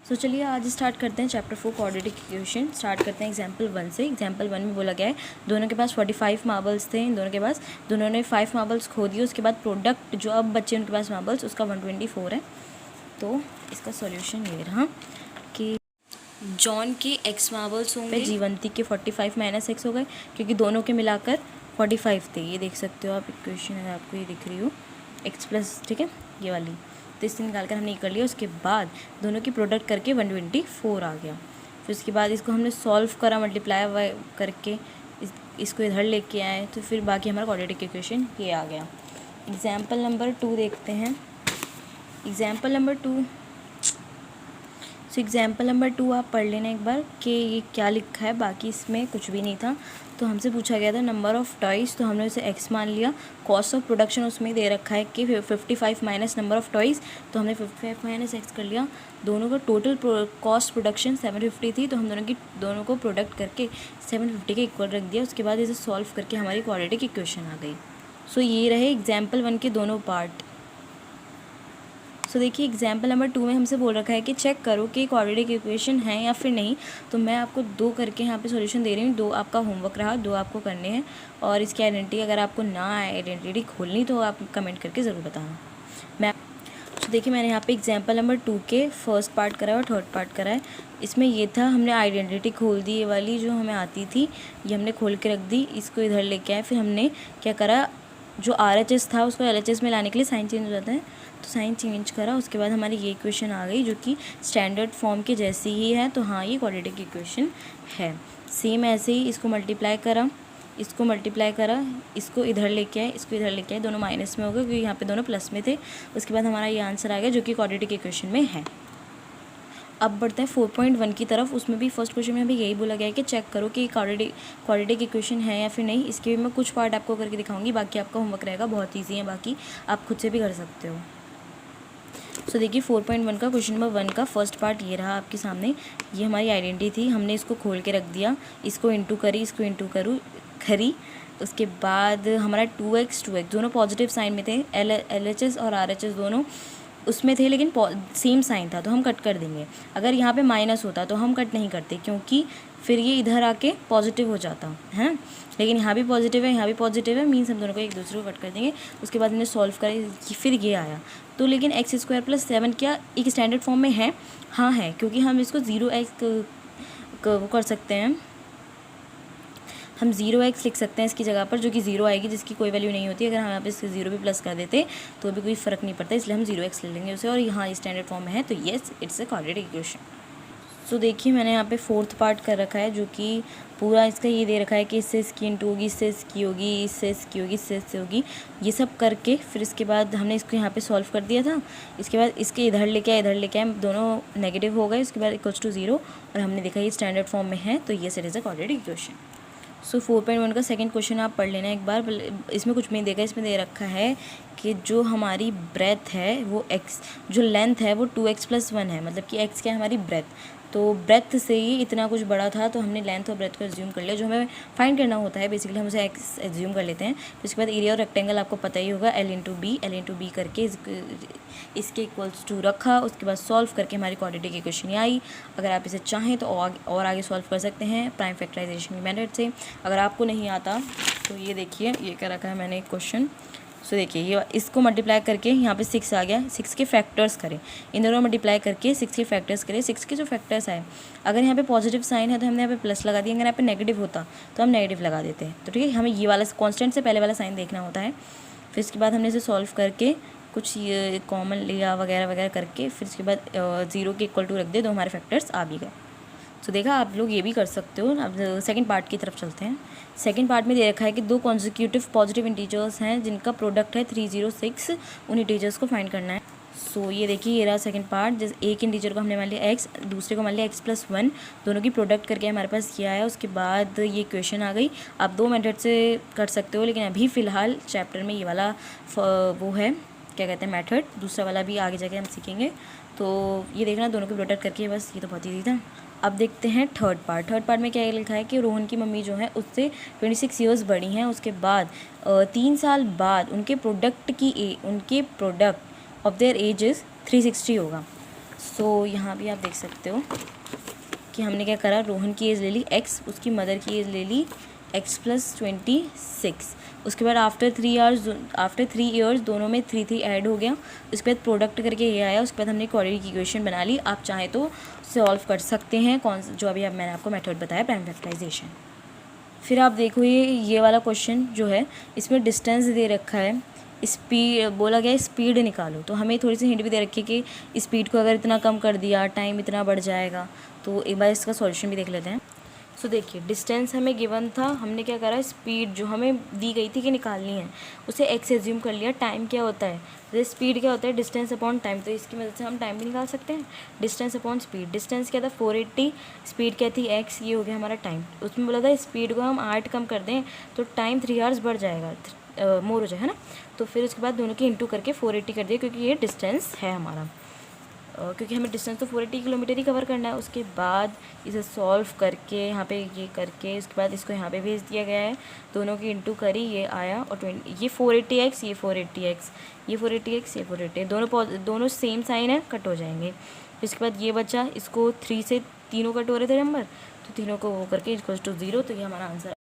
सो चलिए आज स्टार्ट करते हैं चैप्टर 4 क्वाड्रेटिक इक्वेशन। स्टार्ट करते हैं एग्जाम्पल 1 से। एग्जाम्पल 1 में बोला गया है दोनों के पास 45 मार्बल्स थे। इन दोनों के पास दोनों ने 5 मार्बल्स खो दिए। उसके बाद प्रोडक्ट जो अब बचे उनके पास मार्बल्स उसका 124 है। तो इसका सॉल्यूशन ये रहा कि जॉन के x मार्बल्स होंगे, जीवंती के 45 माइनस x हो गए क्योंकि दोनों के मिलाकर 45 थे। ये देख सकते हो आप, इक्वेशन है आपको ये दिख रही हो x प्लस, ठीक है ये वाली। तो इससे निकाल कर हमने ये कर लिया। उसके बाद दोनों की प्रोडक्ट करके 124 आ गया। फिर उसके बाद इसको हमने सॉल्व करा मल्टीप्लाई करके, इसको इधर लेके आए तो फिर बाकी हमारा क्वाड्रेटिक इक्वेशन ये आ गया। एग्जाम्पल नंबर 2 देखते हैं। एग्जाम्पल नंबर 2 एग्जाम्पल नंबर 2 आप पढ़ लेना एक बार कि ये क्या लिखा है। बाकी इसमें कुछ भी नहीं था। तो हमसे पूछा गया था नंबर ऑफ़ टॉयज़, तो हमने उसे x मान लिया। कॉस्ट ऑफ प्रोडक्शन उसमें दे रखा है कि 55 माइनस नंबर ऑफ़ टॉयज़, तो हमने 55 माइनस x कर लिया। दोनों का टोटल कॉस्ट प्रोडक्शन 750 थी, तो हम दोनों को प्रोडक्ट करके 750 के इक्वल रख दिया। उसके बाद इसे सॉल्व करके हमारी क्वाड्रेटिक इक्वेशन आ गई। सो ये रहे एग्जाम्पल 1 के दोनों पार्ट। सो देखिए एग्जाम्पल नंबर 2 में हमसे बोल रखा है कि चेक करो कि क्वाड्रेटिक इक्वेशन है या फिर नहीं। तो मैं आपको 2 करके यहाँ पे सॉल्यूशन दे रही हूँ। 2 आपका होमवर्क रहा, 2 आपको करने हैं। और इसकी आइडेंटिटी अगर आपको ना आइडेंटिटी खोलनी तो आप कमेंट करके ज़रूर बताना। तो देखिए मैंने यहाँ पे एग्जाम्पल नंबर 2 के फर्स्ट पार्ट करा है और थर्ड पार्ट करा है। इसमें ये था, हमने आइडेंटिटी खोल दी, ये वाली जो हमें आती थी ये हमने खोल के रख दी। इसको इधर लेके आए। फिर हमने क्या करा, जो RHS था उसको LHS में लाने के लिए साइन चेंज हो जाता है, तो साइन चेंज करा। उसके बाद हमारी ये इक्वेशन आ गई जो कि स्टैंडर्ड फॉर्म के जैसी ही है। तो हाँ ये क्वाड्रेटिक इक्वेशन है। सेम ऐसे ही इसको मल्टीप्लाई करा, इसको मल्टीप्लाई करा, इसको इधर लेके आए, इसको इधर लेके आए, दोनों माइनस में हो गए क्योंकि यहाँ पे दोनों प्लस में थे। उसके बाद हमारा ये आंसर आ गया जो कि क्वाड्रेटिक इक्वेशन में है। अब बढ़ते हैं 4.1 की तरफ। उसमें भी फर्स्ट क्वेश्चन में भी यही बोला गया है कि चेक करो कि क्वाड्रेटिक इक्वेशन है या फिर नहीं। इसके भी मैं कुछ पार्ट आपको करके दिखाऊंगी, बाकी आपका होमवर्क रहेगा, बहुत ईजी है, बाकी आप खुद से भी कर सकते हो। सो देखिए 4.1 का क्वेश्चन नंबर 1 का फर्स्ट पार्ट ये रहा आपके सामने। ये हमारी आइडेंटिटी थी, हमने इसको खोल के रख दिया, इसको इंटू करी, इसको इंटू करी। उसके बाद हमारा 2x दोनों पॉजिटिव साइन में थे। LHS और RHS दोनों उसमें थे लेकिन सेम साइन था, तो हम कट कर देंगे। अगर यहाँ पे माइनस होता तो हम कट नहीं करते क्योंकि फिर ये इधर आके पॉजिटिव हो जाता है। लेकिन यहाँ भी पॉजिटिव है, यहाँ भी पॉजिटिव है, मीन्स हम दोनों को एक दूसरे को कट कर देंगे। उसके बाद हमने सॉल्व करा, फिर ये आया। तो लेकिन x² + 7 क्या एक स्टैंडर्ड फॉर्म में है? हाँ है, क्योंकि हम इसको 0x वो कर सकते हैं, हम 0x लिख सकते हैं इसकी जगह पर, जो कि 0 आएगी जिसकी कोई वैल्यू नहीं होती। अगर हम यहाँ पे इसके 0 भी प्लस कर देते तो भी कोई फ़र्क नहीं पड़ता, इसलिए हम 0x ले लेंगे उसे। और यहाँ स्टैंडर्ड फॉर्म में है, तो yes it's a quadratic equation. So देखिए मैंने यहाँ पे फोर्थ पार्ट कर रखा है जो कि पूरा इसका ये दे रखा है कि इससे इसकी इंटू होगी, इससे इसकी होगी, इससे इसकी होगी, इससे होगी, ये सब करके फिर इसके बाद हमने इसको यहाँ पे सॉल्व कर दिया था। इसके बाद इसके इधर लेके आए, दोनों नेगेटिव हो गए। उसके बाद = 0 और हमने देखा ये स्टैंडर्ड फॉर्म में है, तो ये it is a quadratic equation. So 4.1 का सेकंड क्वेश्चन आप पढ़ लेना एक बार। इसमें कुछ नहीं देखा, इसमें दे रखा है कि जो हमारी ब्रेथ है वो x, जो लेंथ है वो 2x + 1 है, मतलब कि x क्या है हमारी ब्रेथ। तो ब्रेथ से ही इतना कुछ बड़ा था, तो हमने लेंथ और ब्रेथ को एज्यूम कर लिया। जो हमें फाइंड करना होता है बेसिकली हम उसे x एज्यूम कर लेते हैं। तो इसके बाद एरिया और रेक्टेंगल आपको पता ही होगा, L × B करके इसके = रखा। उसके बाद सॉल्व करके हमारी क्वाड्रेटिक इक्वेशन ये आई। अगर आप इसे चाहें तो और आगे सॉल्व कर सकते हैं प्राइम फैक्टराइजेशन की मेथड से। अगर आपको नहीं आता तो ये देखिए ये क्या रखा है मैंने एक क्वेश्चन। सो देखिए ये इसको मल्टीप्लाई करके यहाँ पे 6 आ गया, 6 के फैक्टर्स करें, इन दोनों मल्टीप्लाई करके 6 के फैक्टर्स करें। 6 के जो फैक्टर्स आए, अगर यहाँ पे पॉजिटिव साइन है तो हमने यहाँ पे प्लस लगा दिया, अगर यहाँ पे नेगेटिव होता तो हम नेगेटिव लगा देते हैं। तो ठीक है, हमें ये वाला कांस्टेंट से पहले वाला साइन देखना होता है। फिर इसके बाद हमने इसे सॉल्व करके कुछ ये कॉमन लिया वगैरह वगैरह करके फिर इसके बाद 0 के = रख दे, तो हमारे फैक्टर्स आ भी गए। तो देखा आप लोग ये भी कर सकते हो। अब सेकंड पार्ट की तरफ चलते हैं। सेकंड पार्ट में दे रखा है कि 2 कॉन्जिक्यूटिव पॉजिटिव इंटीजर्स हैं जिनका प्रोडक्ट है 306, उन इंटीजर्स को फाइंड करना है। सो ये देखिए ये रहा सेकंड पार्ट। जैसे एक इंटीजर को हमने मान लिया x, दूसरे को मान लिया x + 1, दोनों की प्रोडक्ट करके हमारे पास किया है। उसके बाद ये इक्वेशन आ गई। आप 2 मेथड से कर सकते हो, लेकिन अभी फ़िलहाल चैप्टर में ये वाला वो है क्या कहते हैं मेथड, दूसरा वाला भी आगे जाके हम सीखेंगे। तो ये देखना दोनों की प्रोडक्ट करके, बस ये तो बहुत ईजी था। अब देखते हैं थर्ड पार्ट। थर्ड पार्ट में क्या लिखा है कि रोहन की मम्मी जो है उससे 26 ईयर्स बड़ी हैं। उसके बाद 3 साल बाद उनके product of their age is 360 होगा। सो यहाँ भी आप देख सकते हो कि हमने क्या करा, रोहन की एज ले ली x, उसकी मदर की एज ले ली x + 26। उसके बाद आफ्टर 3 ईयर्स दोनों में 3 ऐड हो गया। उसके बाद प्रोडक्ट करके ये आया। उसके बाद हमने क्वाड्रेटिक की इक्वेशन बना ली। आप चाहें तो सॉल्व कर सकते हैं जो अभी मैंने आपको मेथड बताया, प्राइम फैक्टराइजेशन। फिर आप देखो ये वाला क्वेश्चन जो है, इसमें डिस्टेंस दे रखा है, स्पीड बोला गया है स्पीड निकालो। तो हमें थोड़ी सी हिंट भी दे रखी है कि स्पीड को अगर इतना कम कर दिया टाइम इतना बढ़ जाएगा। तो एक बार इसका सॉल्यूशन भी देख लेते हैं। सो देखिए, डिस्टेंस हमें गिवन था, हमने क्या करा, स्पीड जो हमें दी गई थी कि निकालनी है उसे x एज्यूम कर लिया। टाइम क्या होता है, जैसे स्पीड क्या होता है, डिस्टेंस अपॉन टाइम, तो इसकी मदद से हम टाइम भी निकाल सकते हैं। डिस्टेंस अपॉन स्पीड, डिस्टेंस क्या था 480, स्पीड क्या थी x, ये हो गया हमारा टाइम। उसमें बोला था स्पीड को हम 8 कम कर दें तो टाइम 3 आवर्स बढ़ जाएगा, मोर हो जाए, है ना। तो फिर उसके बाद दोनों की इंटू करके 480 कर दिया, क्योंकि ये डिस्टेंस है हमारा, क्योंकि हमें डिस्टेंस तो 480 किलोमीटर ही कवर करना है। उसके बाद इसे सॉल्व करके यहाँ पे ये करके उसके बाद इसको यहाँ पे भेज दिया गया है। दोनों की इंटू करी, ये आया, और 20 ये 480x, ये 480x, ये 480x, ये 480, दोनों सेम साइन है, कट हो जाएंगे। इसके बाद ये बचा, इसको 3 से तीनों कट हो रहे थे नंबर, तो तीनों को वो करके इक्वल्स टू 0। तो ये हमारा आंसर